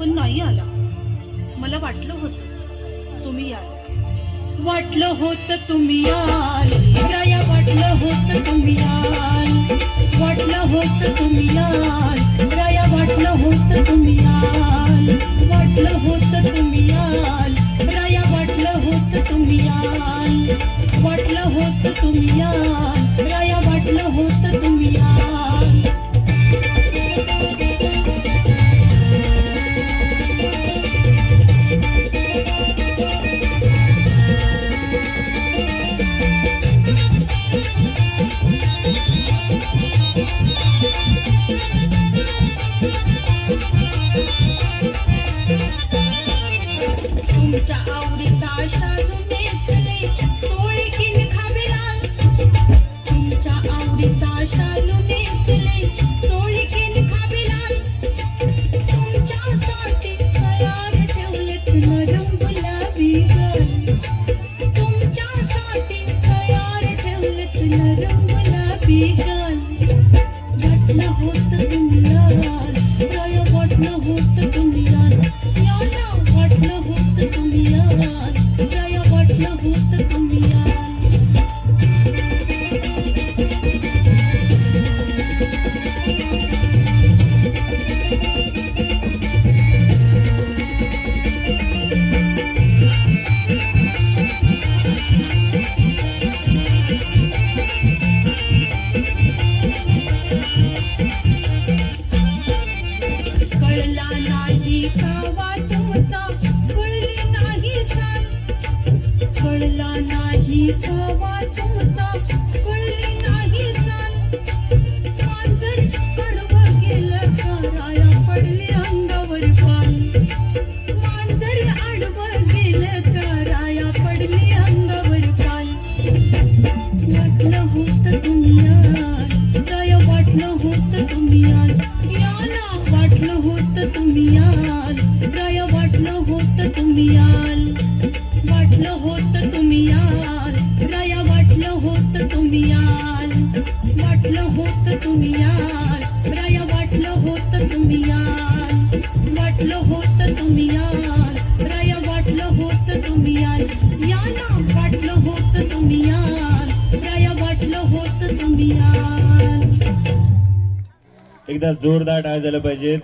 पण नाही आला. मला वाटलं होतं तुम्ही याल. वाटलं होतं तुम्ही याल राया, वाटलं होतं तुम्ही याल. वाटलं होतं तुम्ही याल राया, वाटलं होतं तुम्ही याल. वाटलं होतं तुम्ही याल राया, वाटलं होतं तुम्ही याल. वाटलं होतं तुम्ही याल राया, वाटलं होतं तुम्ही याल. तुमच्या आवडीचा शालू नेसले तोळकीन खाबिलाल. तुमच्या आवडीचा शालू नेसले तोळकीन खाबिलाल. तुमच्यासाठी तयार ठेवलेत नरम गुलाबी गाल. तुमच्यासाठी तयार ठेवलेत नरम गुलाबी गाल. वाटलं होतं तुम्ही याल राया, वाटलं होतं तुम्ही याल. याला वाटलं होतं तुम्ही याल राया, वाटलं होतं तुम्ही याल. कळला नाही कावा तुमचा, कळली नाही चाल. कळला नाही कावा तुमचा, कळली नाही चाल. मांजर आडवं गेलं का राया, पडली अंगावर पाल. मांजर आडवं गेलं का राया, पडली अंगावर पाल. वाटलं होतं तुम्ही याल राया, वाटलं होतं तुम्ही याल. याला वाटलं होतं तुम्ही याल राया, वाटलं होतं तुम्ही याल. वाटलं होतं तुम्ही याल राया, वाटलं होतं तुम्ही याल. वाटलं होतं तुम्ही याल राया, वाटलं होतं तुम्ही याल. वाटलं होतं तुम्ही याल राया, वाटलं होतं तुम्ही याल. याला वाटलं होतं तुम्ही याल राया, वाटलं होतं तुम्ही याल. एकदा जोरदार टाळ्या झाल्या पाहिजेत.